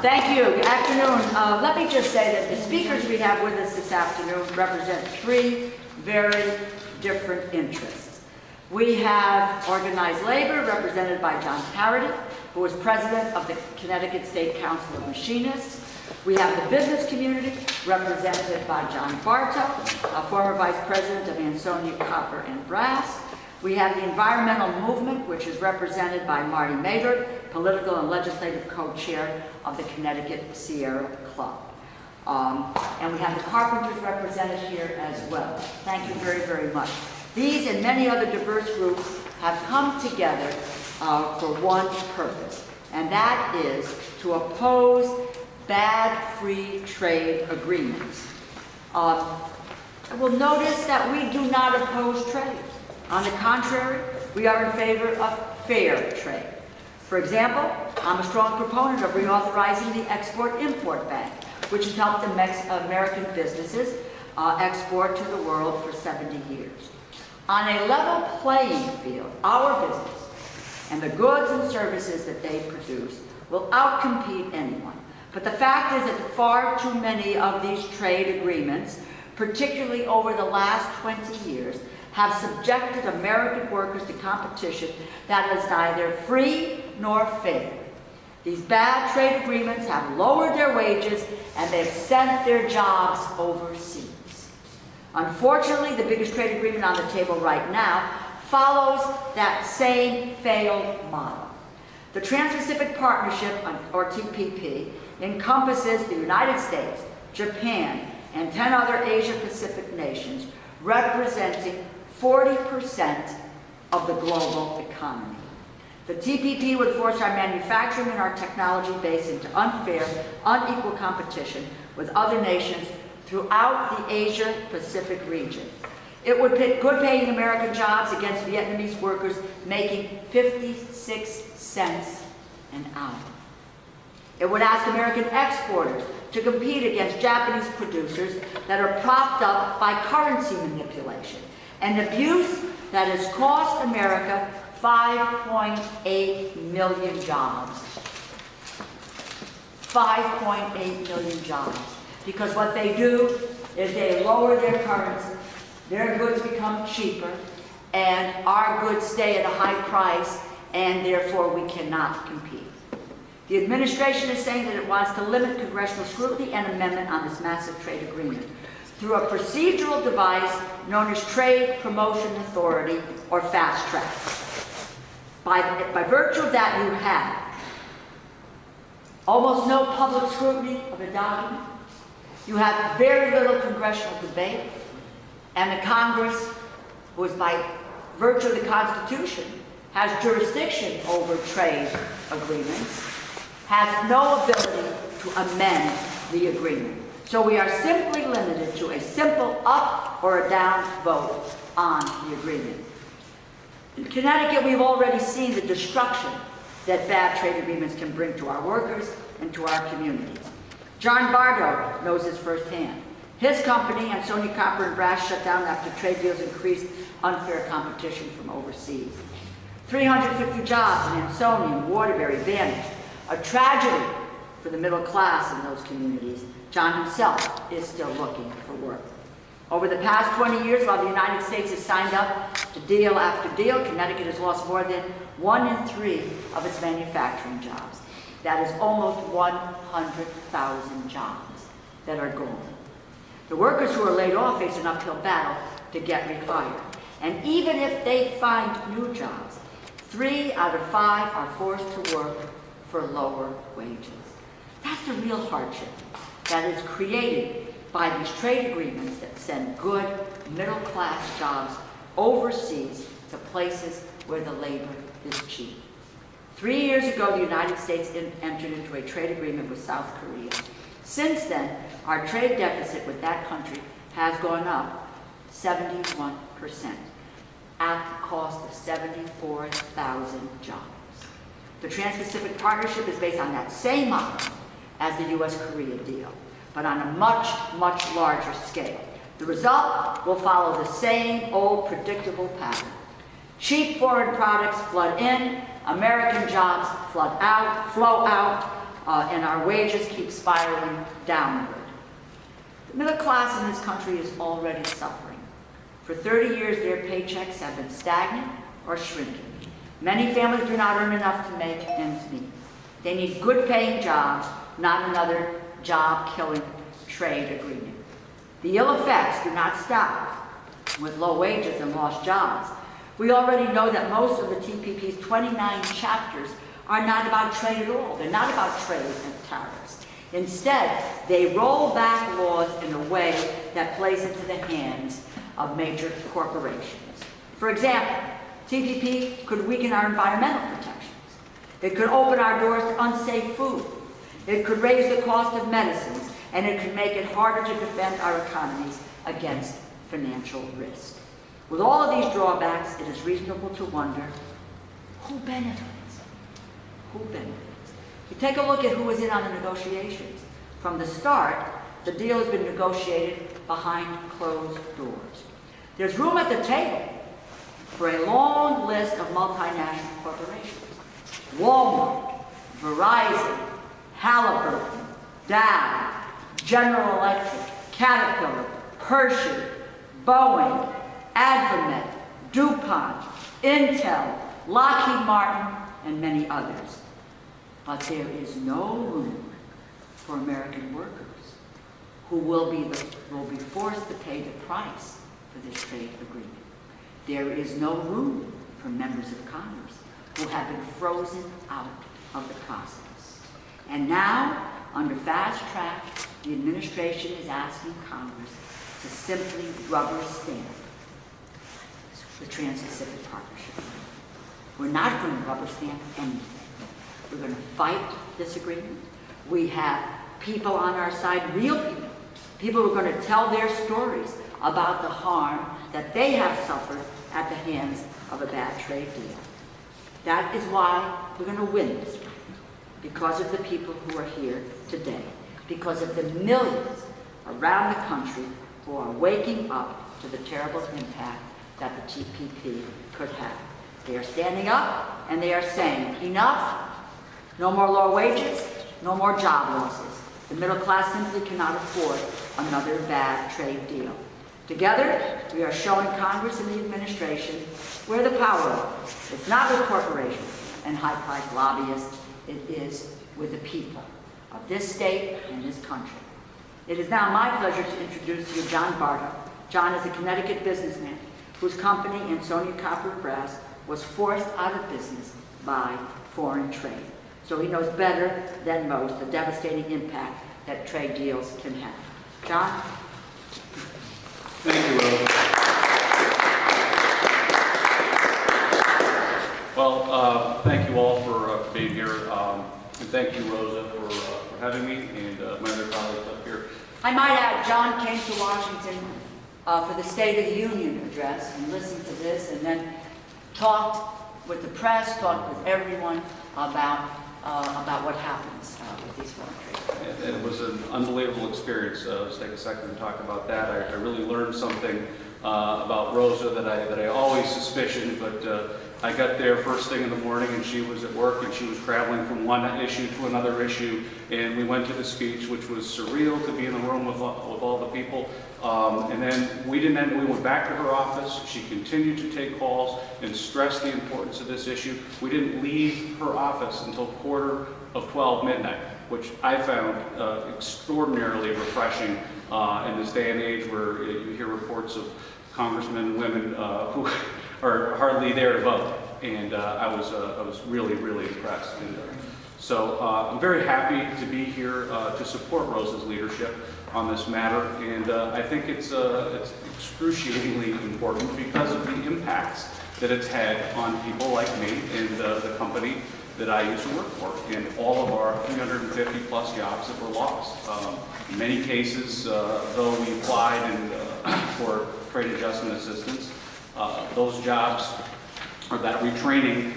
Thank you. Good afternoon. Let me just say that the speakers we have with us this afternoon represent three very different interests. We have organized labor, represented by John Harrity, who was president of the Connecticut State Council of Machinists. We have the business community, represented by John Bartow, a former vice president of Ansonia Copper and Brass. We have the environmental movement, which is represented by Marty Mager, political and legislative co-chair of the Connecticut Sierra Club. And we have the carpenters represented here as well. Thank you very, very much. These and many other diverse groups have come together for one purpose, and that is to oppose bad free trade agreements. We'll notice that we do not oppose trade. On the contrary, we are in favor of fair trade. For example, I'm a strong proponent of reauthorizing the Export-Import Bank, which has helped American businesses export to the world for 70 years. On a level playing field, our business and the goods and services that they produce will outcompete anyone. But the fact is that far too many of these trade agreements, particularly over the last 20 years, have subjected American workers to competition that is neither free nor fair. These bad trade agreements have lowered their wages and they've sent their jobs overseas. Unfortunately, the biggest trade agreement on the table right now follows that same failed model. The Trans-Pacific Partnership, or TPP, encompasses the United States, Japan, and 10 other Asia-Pacific nations, representing 40% of the global economy. The TPP would force our manufacturing and our technology base into unfair, unequal competition with other nations throughout the Asia-Pacific region. It would pit good-paying American jobs against Vietnamese workers making 56 cents an hour. It would ask American exporters to compete against Japanese producers that are propped up by currency manipulation, an abuse that has cost America 5.8 million jobs. 5.8 million jobs. Because what they do is they lower their currency, their goods become cheaper, and our goods stay at a high price, and therefore we cannot compete. The administration is saying that it wants to limit congressional scrutiny and amendment on this massive trade agreement through a procedural device known as Trade Promotion Authority, or Fast Track. By virtue of that, you have almost no public scrutiny of the document. You have very little congressional debate, and the Congress, who is by virtue of the Constitution, has jurisdiction over trade agreements, has no ability to amend the agreement. So we are simply limited to a simple up or a down vote on the agreement. In Connecticut, we've already seen the destruction that bad trade agreements can bring to our workers and to our communities. John Bartow knows this firsthand. His company, Ansonia Copper and Brass, shut down after trade deals increased unfair competition from overseas. 350 jobs in Ansonia and Waterbury vanished. A tragedy for the middle class in those communities. John himself is still looking for work. Over the past 20 years, while the United States has signed up to deal after deal, Connecticut has lost more than 1 in 3 of its manufacturing jobs. That is almost 100,000 jobs that are gone. The workers who are laid off face an uphill battle to get rehired. And even if they find new jobs, 3 out of 5 are forced to work for lower wages. That's the real hardship that is created by these trade agreements that send good middle-class jobs overseas to places where the labor is cheap. 3 years ago, the United States entered into a trade agreement with South Korea. Since then, our trade deficit with that country has gone up 71% at the cost of 74,000 jobs. The Trans-Pacific Partnership is based on that same model as the U.S.-Korea deal, but on a much, much larger scale. The result will follow the same old predictable pattern. Cheap foreign products flood in, American jobs flow out, and our wages keep spiraling downward. The middle class in this country is already suffering. For 30 years, their paychecks have been stagnant or shrinking. Many families do not earn enough to make ends meet. They need good-paying jobs, not another job-killing trade agreement. The ill effects do not stop with low wages and lost jobs. We already know that most of the TPP's 29 chapters are not about trade at all. They're not about trade and tariffs. Instead, they roll back laws in a way that plays into the hands of major corporations. For example, TPP could weaken our environmental protections. It could open our doors to unsafe food. It could raise the cost of medicines, and it could make it harder to defend our economies against financial risk. With all of these drawbacks, it is reasonable to wonder, who benefits? Who benefits? You take a look at who was in on the negotiations. From the start, the deal has been negotiated behind closed doors. There's room at the table for a long list of multinational corporations. Walmart, Verizon, Halliburton, Dow, General Electric, Caterpillar, Hershey, Boeing, Advamet, DuPont, Intel, Lockheed Martin, and many others. But there is no room for American workers who will be forced to pay the price for this trade agreement. There is no room for members of Congress who have been frozen out of the process. And now, under fast track, the administration is asking Congress to simply rubber stamp the Trans-Pacific Partnership. We're not going to rubber stamp anything. We're going to fight this agreement. We have people on our side, real people, people who are going to tell their stories about the harm that they have suffered at the hands of a bad trade deal. That is why we're going to win this fight, because of the people who are here today, because of the millions around the country who are waking up to the terrible impact that the TPP could have. They are standing up and they are saying, enough, no more low wages, no more job losses. The middle class simply cannot afford another bad trade deal. Together, we are showing Congress and the administration where the power is. It's not with corporations and high-priced lobbyists. It is with the people of this state and this country. It is now my pleasure to introduce to you John Barta. John is a Connecticut businessman whose company, Ansonia Copper Brass, was forced out of business by foreign trade. So he knows better than most the devastating impact that trade deals can have. John? Thank you, Rosa. Well, thank you all for being here, and thank you, Rosa, for having me, and my other colleagues up here. I might add, John came to Washington for the State of the Union address and listened to this, and then talked with the press, talked with everyone about what happens with these foreign trade. It was an unbelievable experience. Let's take a second to talk about that. I really learned something about Rosa that I always suspicioned, but I got there first thing in the morning and she was at work and she was traveling from one issue to another issue, and we went to the speech, which was surreal to be in the room with all the people. And then we went back to her office. She continued to take calls and stress the importance of this issue. We didn't leave her office until 11:45 midnight, which I found extraordinarily refreshing in this day and age where you hear reports of congressmen and women who are hardly there to vote. And I was really, really impressed. And, so I'm very happy to be here to support Rosa's leadership on this matter, and I think it's excruciatingly important because of the impacts that it's had on people like me and the company that I used to work for, and all of our 350 plus jobs that were lost. In many cases, though we applied for trade adjustment assistance, those jobs or that retraining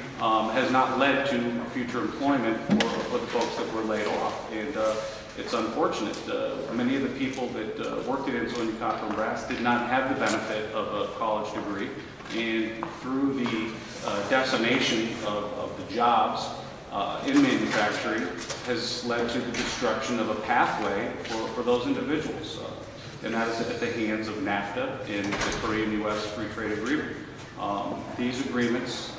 has not led to future employment for the folks that were laid off. And it's unfortunate. Many of the people that worked at Ansonia Copper Brass did not have the benefit of a college degree, and through the decimation of the jobs in manufacturing has led to the destruction of a pathway for those individuals. And that is at the hands of NAFTA and the Korean-U.S. Free Trade Agreement. These agreements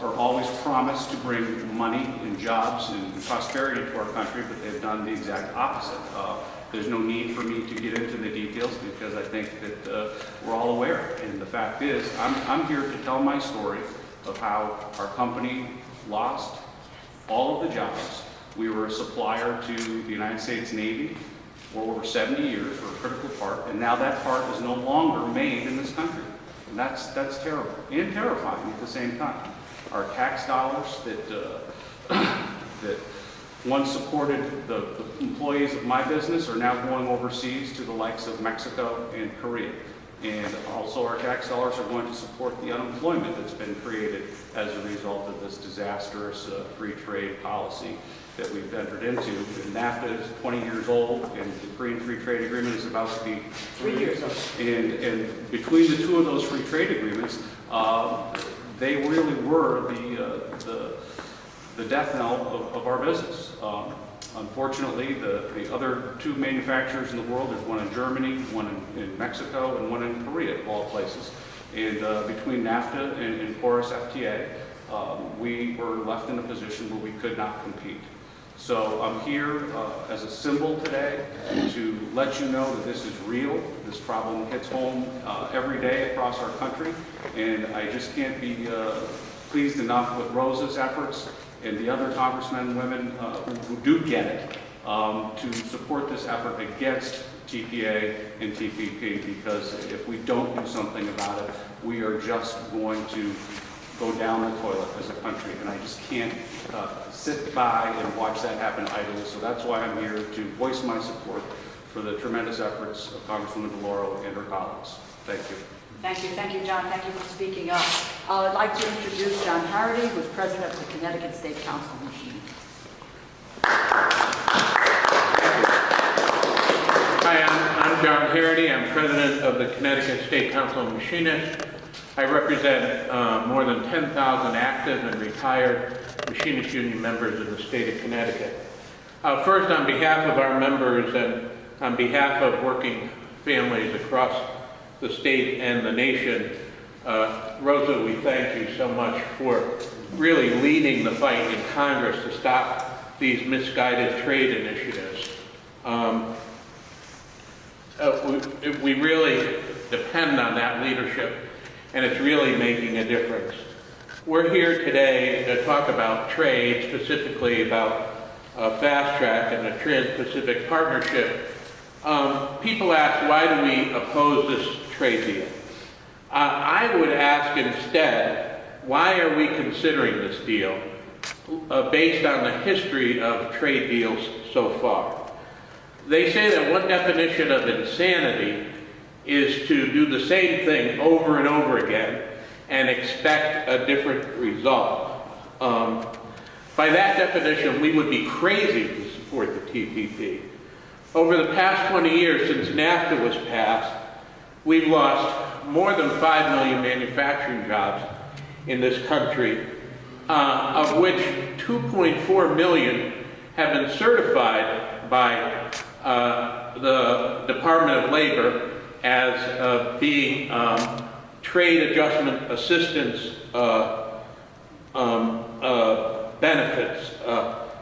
are always promised to bring money and jobs and prosperity to our country, but they've done the exact opposite. There's no need for me to get into the details because I think that we're all aware. And the fact is, I'm here to tell my story of how our company lost all of the jobs. We were a supplier to the United States Navy for over 70 years for a critical part, and now that part is no longer made in this country. And that's terrible and terrifying at the same time. Our tax dollars that once supported the employees of my business are now going overseas to the likes of Mexico and Korea. And also our tax dollars are going to support the unemployment that's been created as a result of this disastrous free trade policy that we've entered into. And NAFTA is 20 years old, and the Korean Free Trade Agreement is about to be 3 years old. And between the two of those free trade agreements, they really were the death knell of our business. Unfortunately, the other two manufacturers in the world, there's one in Germany, one in Mexico, and one in Korea, of all places. And between NAFTA and porous FTA, we were left in a position where we could not compete. So I'm here as a symbol today to let you know that this is real. This problem hits home every day across our country, and I just can't be pleased enough with Rosa's efforts and the other congressmen and women who do get it to support this effort against TPA and TPP, because if we don't do something about it, we are just going to go down the toilet as a country, and I just can't sit by and watch that happen idly. So that's why I'm here to voice my support for the tremendous efforts of Congresswoman DeLauro and her colleagues. Thank you. Thank you, John. Thank you for speaking up. I'd like to introduce John Harity, who's president of the Connecticut State Council of Machinists. Hi, I'm John Harity. I'm president of the Connecticut State Council of Machinists. I represent more than 10,000 active and retired machinist union members in the state of Connecticut. First, on behalf of our members and on behalf of working families across the state and the nation, Rosa, we thank you so much for really leading the fight in Congress to stop these misguided trade initiatives. We really depend on that leadership, and it's really making a difference. We're here today to talk about trade, specifically about Fast Track and the Trans-Pacific Partnership. People ask, why do we oppose this trade deal? I would ask instead, why are we considering this deal based on the history of trade deals so far? They say that one definition of insanity is to do the same thing over and over again and expect a different result. By that definition, we would be crazy to support the TPP. Over the past 20 years since NAFTA was passed, we've lost more than 5 million manufacturing jobs in this country, of which 2.4 million have been certified by the Department of Labor as being trade adjustment assistance benefits,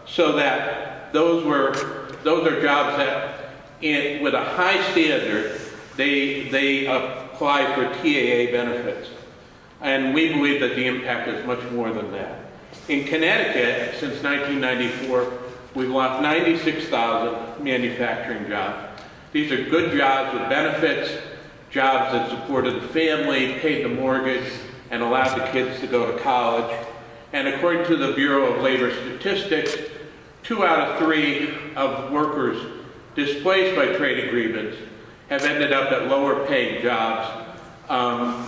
so that those are jobs that, with a high standard, they apply for TAA benefits. And we believe that the impact is much more than that. In Connecticut, since 1994, we've lost 96,000 manufacturing jobs. These are good jobs with benefits, jobs that supported the family, paid the mortgage, and allowed the kids to go to college. And according to the Bureau of Labor Statistics, 2 out of 3 of workers displaced by trade agreements have ended up at lower paying jobs,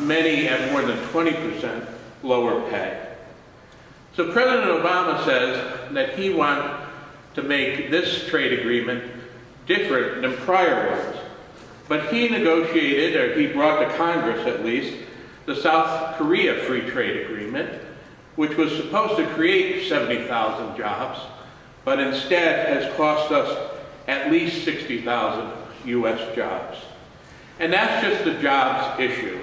many at more than 20% lower pay. So President Obama says that he wants to make this trade agreement different than prior ones. But he negotiated, or he brought to Congress at least, the South Korea Free Trade Agreement, which was supposed to create 70,000 jobs, but instead has cost us at least 60,000 U.S. jobs. And that's just the jobs issue.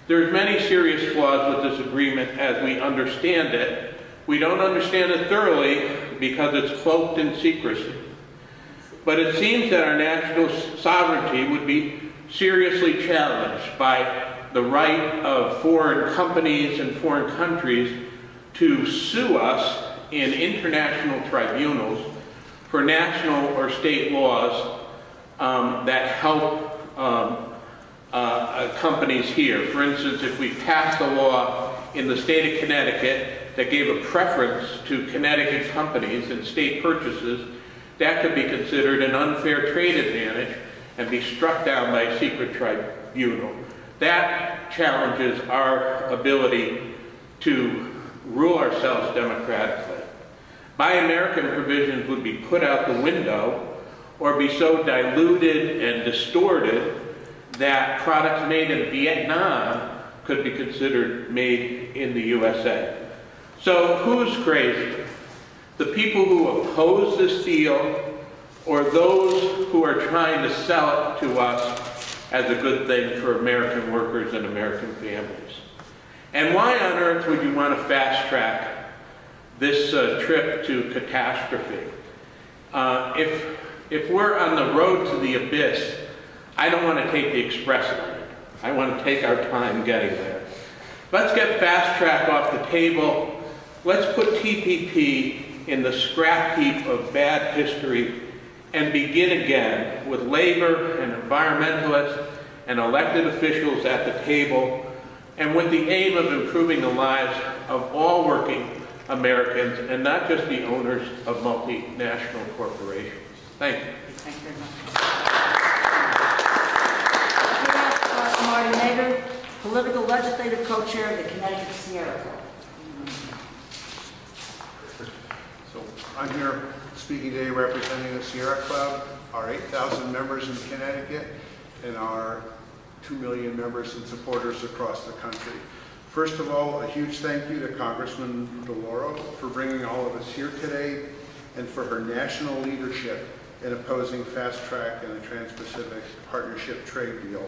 There's many serious flaws with this agreement as we understand it. We don't understand it thoroughly because it's cloaked in secrecy. But it seems that our national sovereignty would be seriously challenged by the right of foreign companies and foreign countries to sue us in international tribunals for national or state laws that help companies here. For instance, if we passed a law in the state of Connecticut that gave a preference to Connecticut companies and state purchases, that could be considered an unfair trade advantage and be struck down by a secret tribunal. That challenges our ability to rule ourselves democratically. Buy American provisions would be put out the window or be so diluted and distorted that products made in Vietnam could be considered made in the USA. So who's crazy? The people who oppose this deal or those who are trying to sell it to us as a good thing for American workers and American families? And why on earth would you want to fast track this trip to catastrophe? If we're on the road to the abyss, I don't want to take the express lane. I want to take our time getting there. Let's get fast track off the table. Let's put TPP in the scrap heap of bad history and begin again with labor and environmentalists and elected officials at the table, and with the aim of improving the lives of all working Americans and not just the owners of multinational corporations. Thank you. Thank you very much. Marty Nader, political legislative co-chair of the Connecticut Sierra Club. So I'm here speaking today representing the Sierra Club, our 8,000 members in Connecticut, and our 2 million members and supporters across the country. First of all, a huge thank you to Congresswoman DeLauro for bringing all of us here today and for her national leadership in opposing fast track and the Trans-Pacific Partnership trade deal.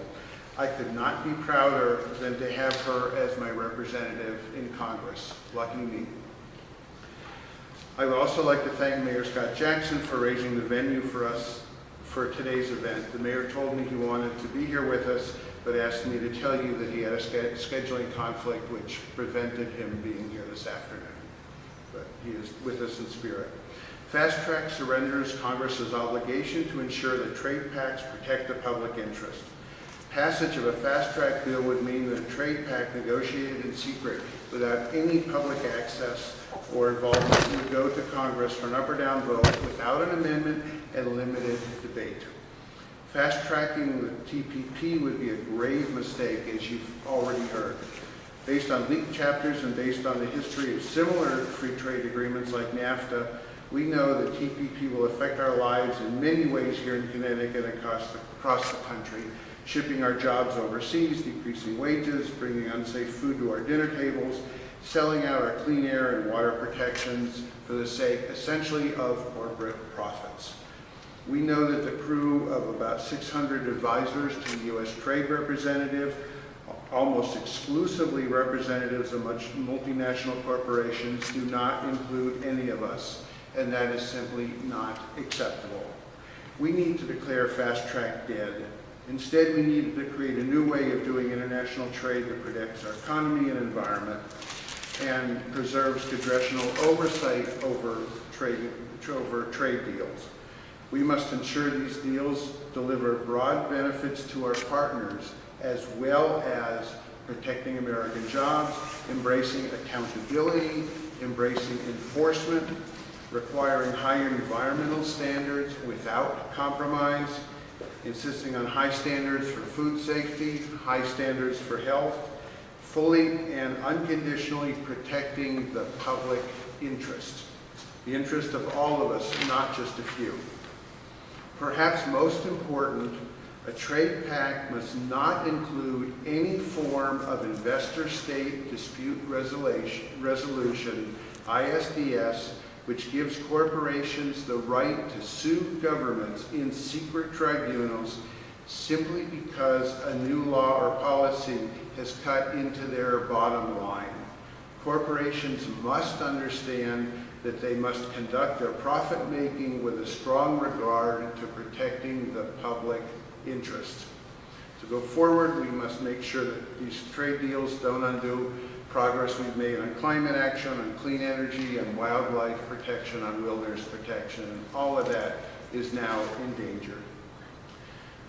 I could not be prouder than to have her as my representative in Congress. Lucky me. I would also like to thank Mayor Scott Jackson for raising the venue for us for today's event. The mayor told me he wanted to be here with us, but asked me to tell you that he had a scheduling conflict which prevented him being here this afternoon. But he is with us in spirit. Fast Track surrenders Congress's obligation to ensure that trade pacts protect the public interest. Passage of a fast track bill would mean that a trade pact negotiated in secret without any public access or involvement would go to Congress for an up or down vote without an amendment and limited debate. Fast tracking the TPP would be a grave mistake, as you've already heard. Based on leaked chapters and based on the history of similar free trade agreements like NAFTA, we know that TPP will affect our lives in many ways here in Connecticut and across the country, shipping our jobs overseas, decreasing wages, bringing unsafe food to our dinner tables, selling out our clean air and water protections for the sake, essentially, of corporate profits. We know that the crew of about 600 advisors to the U.S. Trade Representative, almost exclusively representatives of multinational corporations, do not include any of us, and that is simply not acceptable. We need to declare fast track dead. Instead, we need to create a new way of doing international trade that protects our economy and environment and preserves congressional oversight over trade deals. We must ensure these deals deliver broad benefits to our partners, as well as protecting American jobs, embracing accountability, embracing enforcement, requiring higher environmental standards without compromise, insisting on high standards for food safety, high standards for health, fully and unconditionally protecting the public interest, the interest of all of us, not just a few. Perhaps most important, A trade pact must not include any form of investor-state dispute resolution, ISDS, which gives corporations the right to sue governments in secret tribunals simply because a new law or policy has cut into their bottom line. Corporations must understand that they must conduct their profit-making with a strong regard to protecting the public interest. To go forward, we must make sure that these trade deals don't undo progress we've made on climate action, on clean energy, on wildlife protection, on wilderness protection, and all of that is now in danger.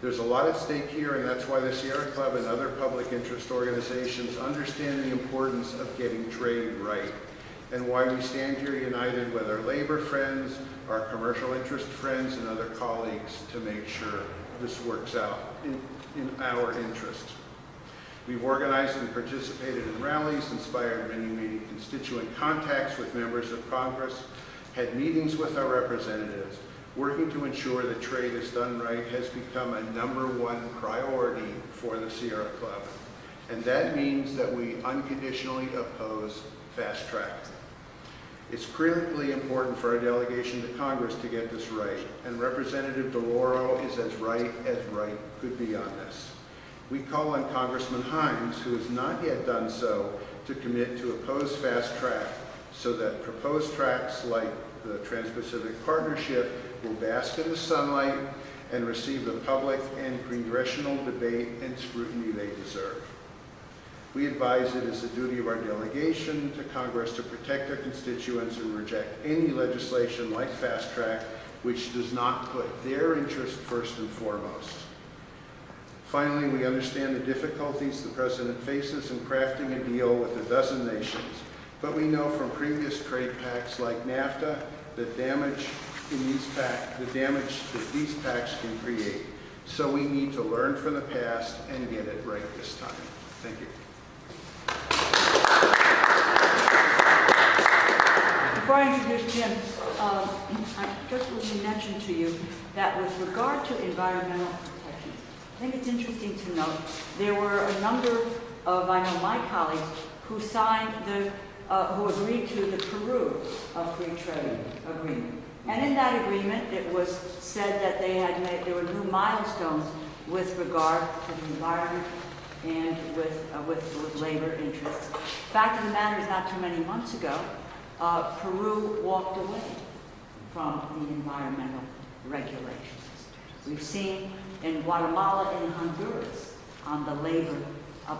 There's a lot at stake here, and that's why the Sierra Club and other public interest organizations understand the importance of getting trade right, and why we stand here united with our labor friends, our commercial interest friends, and other colleagues to make sure this works out in our interest. We've organized and participated in rallies, inspired many constituent contacts with members of Congress, had meetings with our representatives. Working to ensure that trade is done right has become a #1 priority for the Sierra Club. And that means that we unconditionally oppose fast track. It's critically important for our delegation to Congress to get this right, and Representative DeLauro is as right could be on this. We call on Congressman Hines, who has not yet done so, to commit to oppose fast track so that proposed tracks like the Trans-Pacific Partnership will bask in the sunlight and receive the public and congressional debate and scrutiny they deserve. We advise it is the duty of our delegation to Congress to protect their constituents and reject any legislation like fast track which does not put their interest first and foremost. Finally, we understand the difficulties the President faces in crafting a deal with a dozen nations, but we know from previous trade pacts like NAFTA that the damage that these pacts can create. So we need to learn from the past and get it right this time. Thank you. Before I introduce Jim, I just want to mention to you that with regard to environmental protection, I think it's interesting to note there were a number of, I know, my colleagues who signed who agreed to the Peru free trade agreement. And in that agreement, it was said that there were new milestones with regard to the environment and with labor interests. Fact of the matter is, not too many months ago, Peru walked away from the environmental regulations. We've seen in Guatemala and Honduras on the labor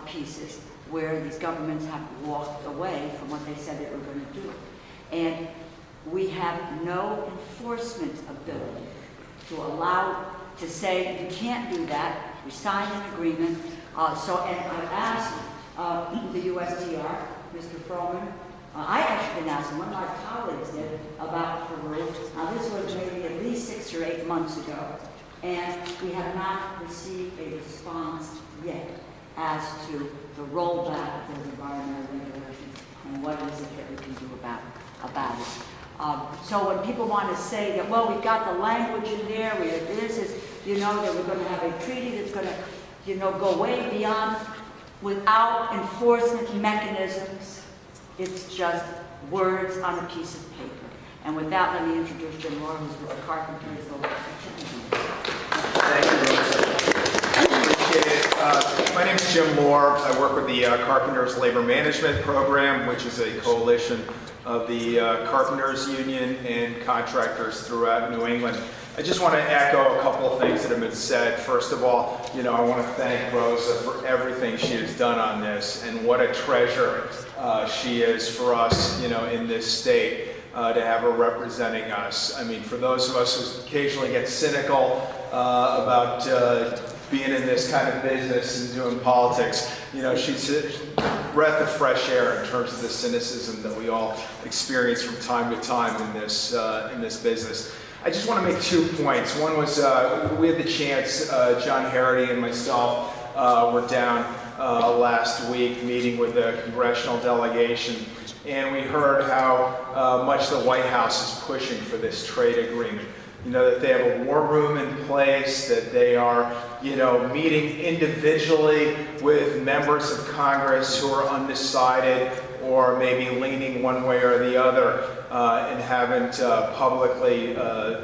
pieces where these governments have walked away from what they said they were going to do. And we have no enforcement ability to say you can't do that. We signed an agreement. And I asked the USTR, Mr. Froman, I actually been asking, one of my colleagues did, about Peru. Now this was maybe at least 6 or 8 months ago, and we have not received a response yet as to the rollback of those environmental regulations and what is it that we can do about it. So when people want to say that, well, we've got the language in there, this is, that we're going to have a treaty that's going to, go way beyond, without enforcement mechanisms, it's just words on a piece of paper. And with that, let me introduce DeLauro's who's with the Carpenters. Thank you, Rosa. I appreciate it. My name is Jim Moore. I work with the Carpenters Labor Management Program, which is a coalition of the Carpenters Union and contractors throughout New England. I just want to echo a couple of things that have been said. First of all, I want to thank Rosa for everything she has done on this, and what a treasure she is for us, in this state, to have her representing us. I mean, for those of us who occasionally get cynical about being in this kind of business and doing politics, she's a breath of fresh air in terms of the cynicism that we all experience from time to time in this business. I just want to make 2 points. One was we had the chance, John Harity and myself were down last week meeting with the congressional delegation, and we heard how much the White House is pushing for this trade agreement. that they have a war room in place, that they are, meeting individually with members of Congress who are undecided or maybe leaning one way or the other and haven't publicly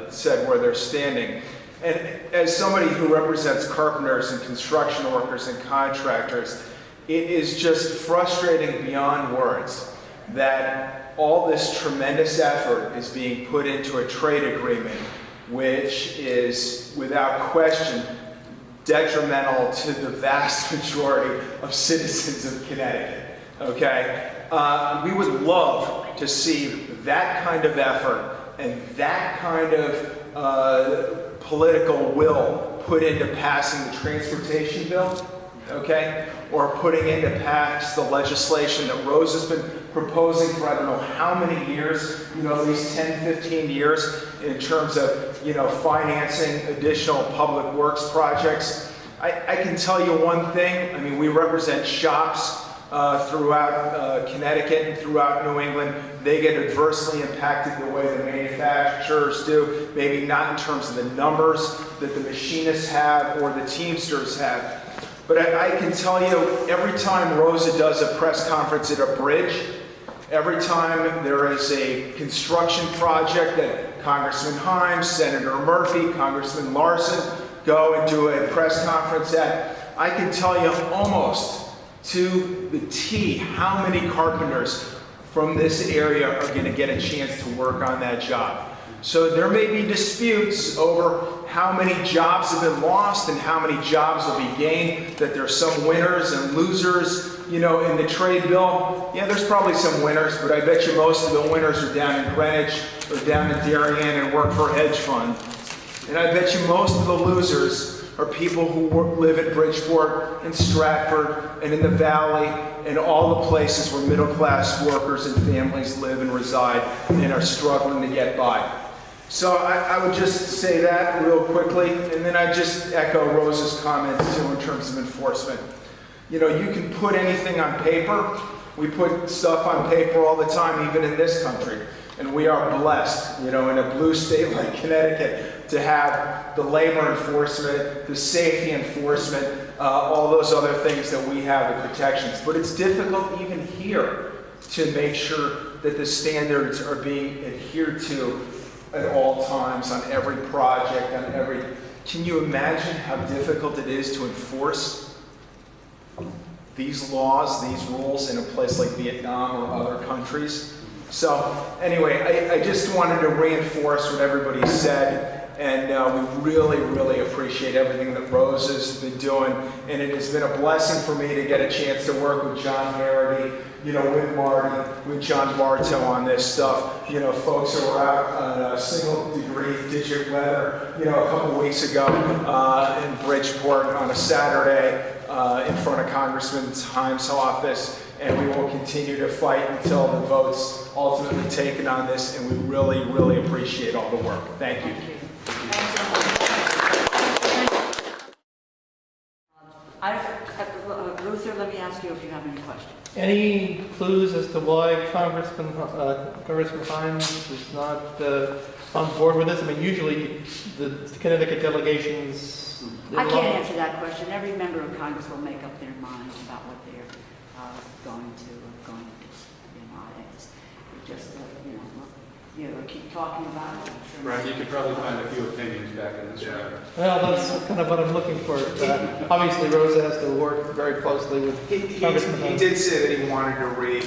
said where they're standing. And as somebody who represents carpenters and construction workers and contractors, it is just frustrating beyond words that all this tremendous effort is being put into a trade agreement, which is, without question, detrimental to the vast majority of citizens of Connecticut, okay? We would love to see that kind of effort and that kind of political will put into passing the transportation bill, okay? Or putting into pass the legislation that Rose has been proposing for I don't know how many years, at least 10, 15 years, in terms of, financing additional public works projects. I can tell you one thing. I mean, we represent shops throughout Connecticut and throughout New England. They get adversely impacted the way the manufacturers do, maybe not in terms of the numbers that the machinists have or the Teamsters have. But I can tell you, every time Rosa does a press conference at a bridge, every time there is a construction project that Congressman Himes, Senator Murphy, Congressman Larson go and do a press conference at, I can tell you almost to the T how many carpenters from this area are going to get a chance to work on that job. So there may be disputes over how many jobs have been lost and how many jobs will be gained, that there's some winners and losers, in the trade bill. Yeah, there's probably some winners, but I bet you most of the winners are down in Greenwich or down in Darien and work for a hedge fund. And I bet you most of the losers are people who live in Bridgeport and Stratford and in the Valley and all the places where middle-class workers and families live and reside and are struggling to get by. So I would just say that real quickly, and then I just echo Rose's comments too in terms of enforcement. You can put anything on paper. We put stuff on paper all the time, even in this country. And we are blessed, in a blue state like Connecticut, to have the labor enforcement, the safety enforcement, all those other things that we have, the protections. But it's difficult even here to make sure that the standards are being adhered to at all times on every project, on every... Can you imagine how difficult it is to enforce these laws, these rules in a place like Vietnam or other countries? So anyway, I just wanted to reinforce what everybody said, and we really, really appreciate everything that Rose has been doing, and it has been a blessing for me to get a chance to work with John Harity, with Marty, with John Bartow on this stuff. Folks who were out on a single-degree digit weather, a couple weeks ago in Bridgeport on a Saturday in front of Congressman Himes' office. And we will continue to fight until the vote's ultimately taken on this, and we really, really appreciate all the work. Thank you. Luther, let me ask you if you have any questions. Any clues as to why Congressman Himes is not on board with this? I mean, usually the Connecticut delegations... I can't answer that question. Every member of Congress will make up their minds about what they're going to do. Keep talking about it. Sure. Right, you could probably find a few opinions back in this matter. Well, that's kind of what I'm looking for. Obviously, Rosa has to work very closely with Congressman Himes. He did say that he wanted to read,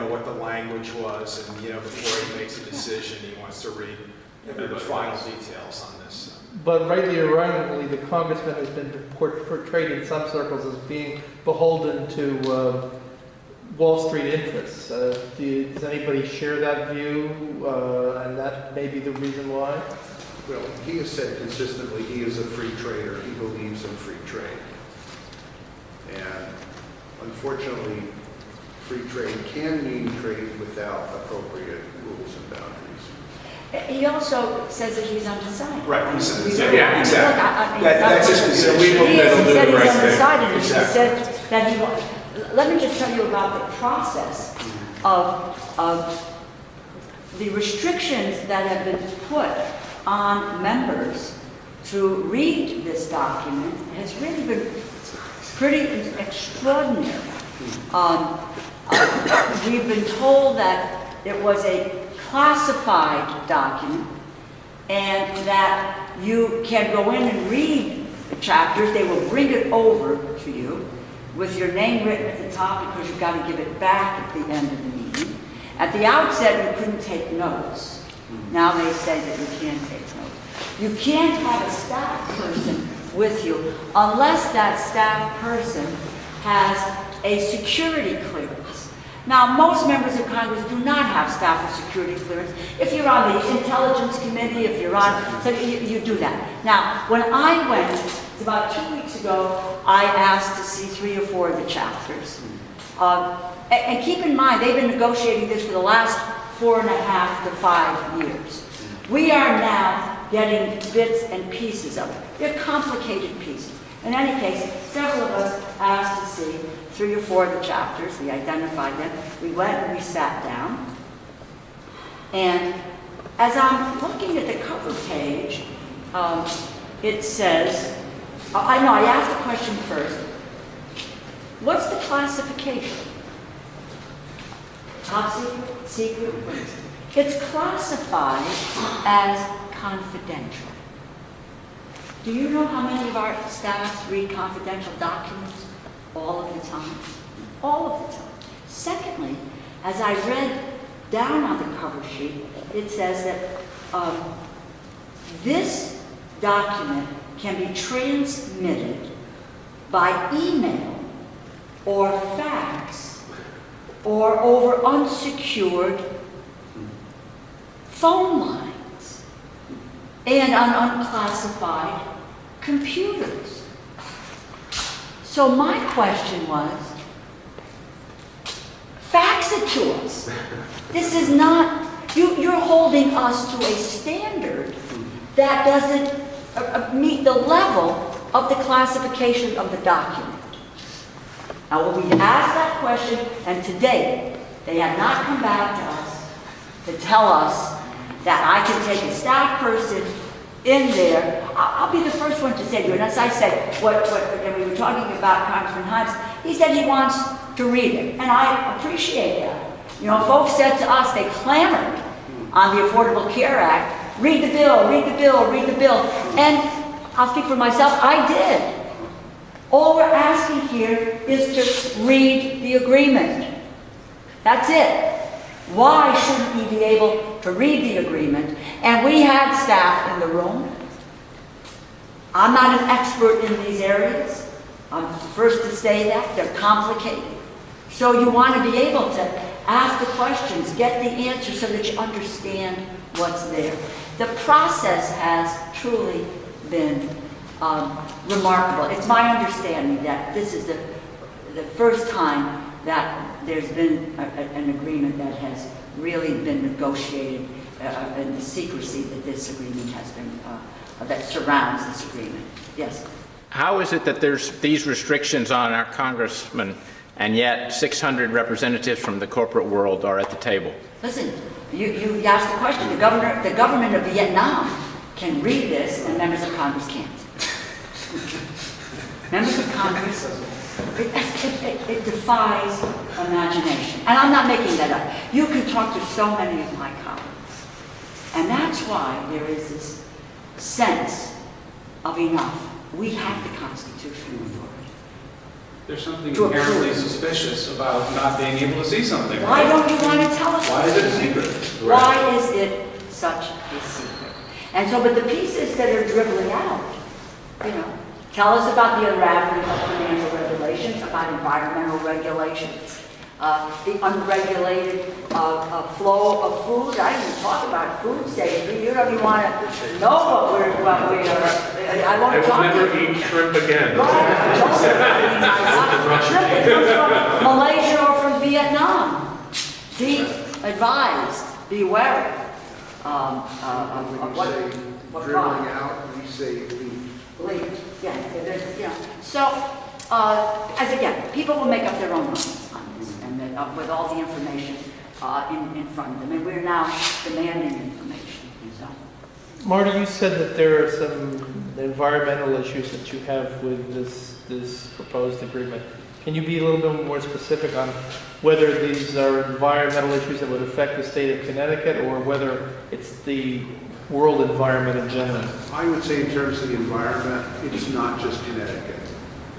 what the language was, and before he makes a decision, he wants to read the final details on this. But rightly or wrongly, the congressman has been portrayed in some circles as being beholden to Wall Street interests. Does anybody share that view? And that may be the reason why? Well, he has said consistently he is a free trader. He believes in free trade. And unfortunately, free trade can mean trade without appropriate rules and boundaries. He also says that he's undecided. Right, he said, Yeah, exactly. That's his position. He said he's Right. undecided, and he Exactly. said that he wants... Let me just tell you about the process of the restrictions that have been put on members to read this document has really been pretty extraordinary. We've been told that it was a classified document and that you can go in and read the chapters. They will bring it over to you with your name written at the top because you've got to give it back at the end of the meeting. At the outset, you couldn't take notes. Now they say that you can take notes. You can't have a staff person with you unless that staff person has a security clearance. Now, most members of Congress do not have staff with security clearance. If you're on the Intelligence Committee, if you're on, so you do that. Now, when I went, it's about 2 weeks ago, I asked to see 3 or 4 of the chapters. And keep in mind, they've been negotiating this for the last 4.5 to 5 years. We are now getting bits and pieces of it. They're complicated pieces. In any case, several of us asked to see 3 or 4 of the chapters. We identified them. We went and we sat down. And as I'm looking at the cover page, it says, I asked the question first, what's the classification? Top secret? Secret? It's classified as confidential. Do you know how many of our staffs read confidential documents? All of the time. All of the time. Secondly, as I read down on the cover sheet, it says that this document can be transmitted by email or fax or over unsecured phone lines and on unclassified computers. So my question was, fax it to us. This is not, you're holding us to a standard that doesn't meet the level of the classification of the document. Now, when we asked that question, and to date, they have not come back to us to tell us that I can take a staff person in there. I'll be the first one to say to you, and as I said, and we were talking about Congressman Himes, he said he wants to read it, and I appreciate that. You know, folks said to us, they clamored on the Affordable Care Act, read the bill, read the bill, read the bill, and I'll speak for myself, I did. All we're asking here is to read the agreement. That's it. Why shouldn't we be able to read the agreement? And we had staff in the room. I'm not an expert in these areas. I'm the first to say that. They're complicated. So you want to be able to ask the questions, get the answers so that you understand what's there. The process has truly been remarkable. It's my understanding that this is the first time that there's been an agreement that has really been negotiated and the secrecy that this agreement has been, that surrounds this agreement. Yes? How is it that there's these restrictions on our congressmen and yet 600 representatives from the corporate world are at the table? Listen, you asked the question. The government of Vietnam can read this and members of Congress can't. Members of Congress, it defies imagination. And I'm not making that up. You can talk to so many of my colleagues. And that's why there is this sense of enough. We have the constitutional authority. There's something inherently suspicious about not being able to see something. Why don't you want to tell us? Why is it a secret? Why is it such a secret? And so, but the pieces that are dribbling out, you know, tell us about the unraveling of financial regulations, about environmental regulations, the unregulated flow of food. I didn't even talk about food safety. You don't even want to know what we are. I won't talk to you. I will never eat shrimp again. Right. Shrimp that comes from Malaysia or from Vietnam. Be advised, be wary of what dribbling out, we say leave. Yeah, So, as again, people will make up their own minds on this, and with all the information in front of them, and we're now demanding information. So, Marty, you said that there are some environmental issues that you have with this proposed agreement. Can you be a little bit more specific on whether these are environmental issues that would affect the state of Connecticut or whether it's the world environment in general? I would say in terms of the environment, it's not just Connecticut.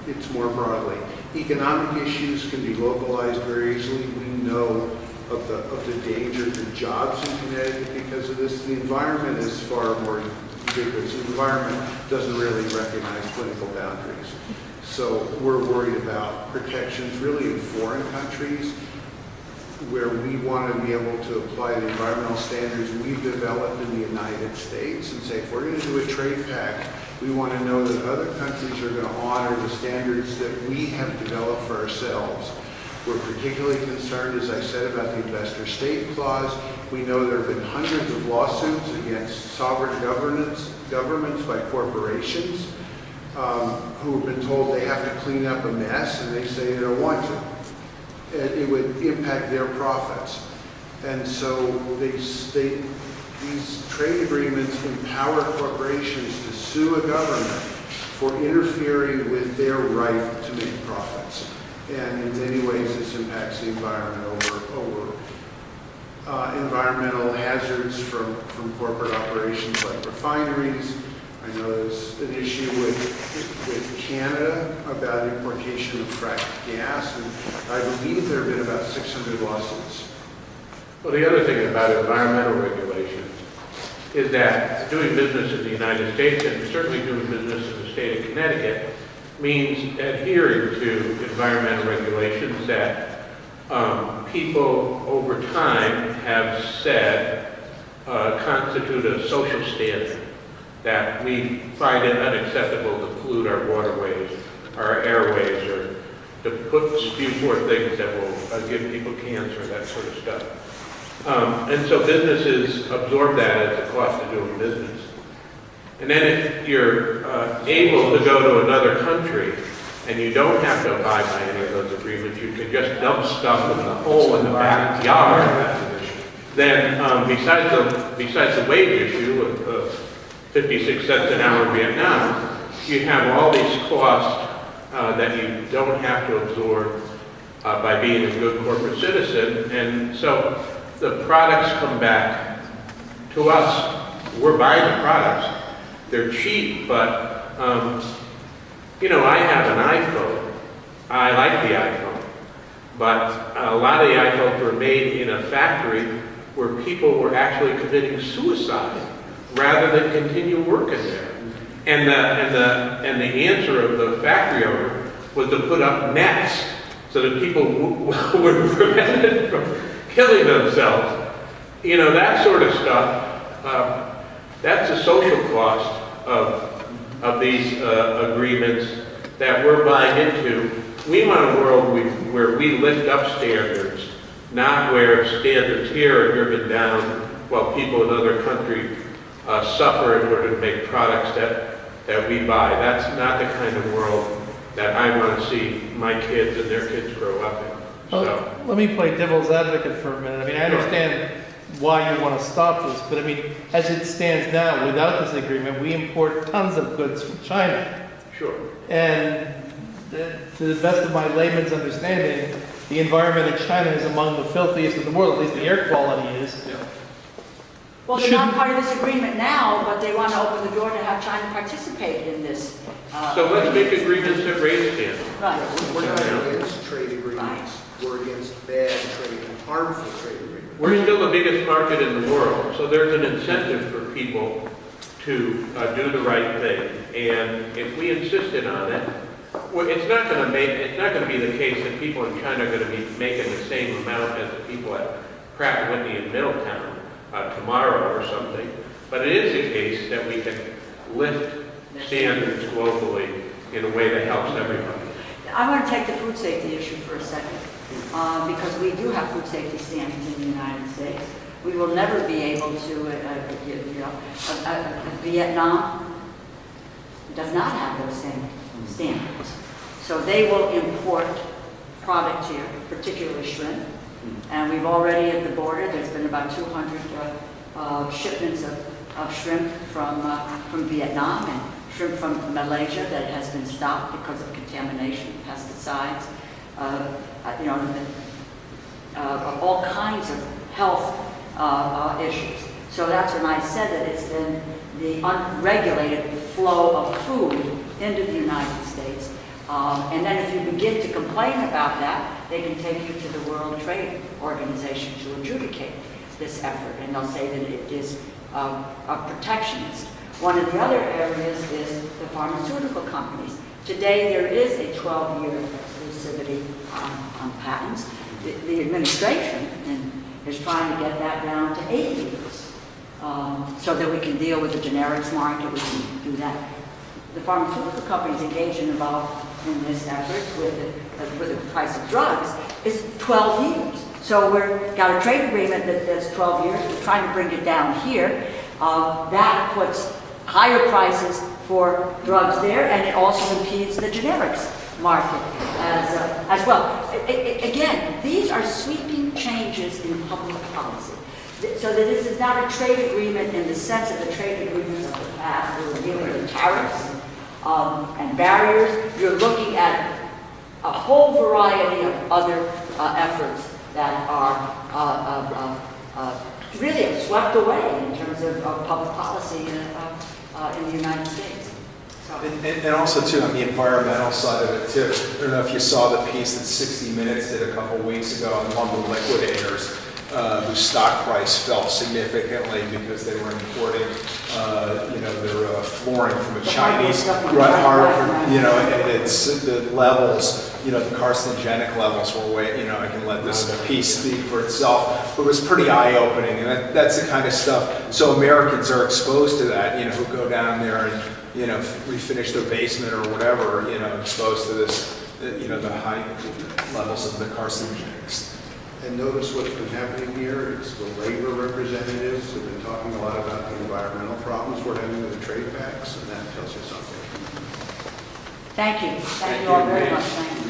It's more broadly. Economic issues can be localized very easily. We know of the danger to jobs in Connecticut because of this. The environment is far more ubiquitous. The environment doesn't really recognize political boundaries. So we're worried about protections really in foreign countries where we want to be able to apply the environmental standards we've developed in the United States and say, if we're going to do a trade pact, we want to know that other countries are going to honor the standards that we have developed for ourselves. We're particularly concerned, as I said, about the investor state clause. We know there have been hundreds of lawsuits against sovereign governments by corporations who have been told they have to clean up a mess, and they say they don't want to. It would impact their profits. And so these trade agreements empower corporations to sue a government for interfering with their right to make profits. And in many ways, this impacts the environment over environmental hazards from corporate operations like refineries. I know there's an issue with Canada about importation of fracked gas, and I believe there have been about 600 lawsuits. Well, the other thing about environmental regulations is that doing business in the United States, and certainly doing business in the state of Connecticut, means adhering to environmental regulations that people over time have said constitute a social standard, that we find it unacceptable to pollute our waterways, our airways, or to spew forth things that will give people cancer, that sort of stuff. And so businesses absorb that as the cost of doing business. And then if you're able to go to another country and you don't have to abide by any of those agreements, you can just dump stuff in the hole in the backyard, then besides the wage issue of 56 cents an hour in Vietnam, you have all these costs that you don't have to absorb by being a good corporate citizen. And so the products come back to us. We're buying the products. They're cheap, but, I have an iPhone. I like the iPhone. But a lot of the iPhones were made in a factory where people were actually committing suicide rather than continue working there. And the answer of the factory owner was to put up nets so that people were prevented from killing themselves. That sort of stuff, that's the social cost of these agreements that we're buying into. We want a world where we lift up standards, not where standards here are driven down while people in other countries suffer in order to make products that we buy. That's not the kind of world that I want to see my kids and their kids grow up in. So, let me play devil's advocate for a minute. I understand why you want to stop this, but as it stands now, without this agreement, we import tons of goods from China. sure. And to the best of my layman's understanding, the environment in China is among the filthiest in the world, at least the air quality is. Yeah. Well, they're not part of this agreement now, but they want to open the door to have China participate in this. So let's make agreements that raise standards. Right. We're not against trade agreements. We're against bad trade and harmful trade agreements. We're still the biggest market in the world, so there's an incentive for people to do the right thing. And if we insisted on it, well, it's not going to be the case that people in China are going to be making the same amount as the people at Pratt & Whitney in Middletown tomorrow or something. But it is the case that we can lift standards globally in a way that helps everybody. I want to take the food safety issue for a second, because we do have food safety standards in the United States. We will never be able to, Vietnam does not have those same standards. So they will import products here, particularly shrimp. And we've already at the border, there's been about 200 shipments of of shrimp from Vietnam and shrimp from Malaysia that has been stopped because of contamination, pesticides, all kinds of health issues. So that's when I said that it's then the unregulated flow of food into the United States. And then if you begin to complain about that, they can take you to the World Trade Organization to adjudicate this effort, and they'll say that it is a protectionist. One of the other areas is the pharmaceutical companies. Today there is a 12-year exclusivity on patents. The administration is trying to get that down to 8 years so that we can deal with the generics market, we can do that. The pharmaceutical companies engaged and involved in this effort with the price of drugs is 12 years. So we've got a trade agreement that's 12 years. We're trying to bring it down here. That puts higher prices for drugs there, and it also impedes the generics market as well. Again, these are sweeping changes in public policy. So that this is not a trade agreement in the sense of the trade agreements of the past. We were dealing with tariffs and barriers. You're looking at a whole variety of other efforts that are really swept away in terms of public policy in the United States. So. And also, too, on the environmental side of it, too. I don't know if you saw the piece that 60 Minutes did a couple weeks ago on lumber liquidators, whose stock price fell significantly because they were importing, their flooring from a Chinese, and it's the levels, the carcinogenic levels were way, I can let this piece speak for itself, but it was pretty eye-opening, and that's the kind of stuff. So Americans are exposed to that, who go down there and, refinish their basement or whatever, exposed to this, the high levels of the carcinogens. And notice what's been happening here. It's the labor representatives have been talking a lot about the environmental problems we're having with the trade pacts, and that tells you something. Thank you. Thank you all very much. Thank you.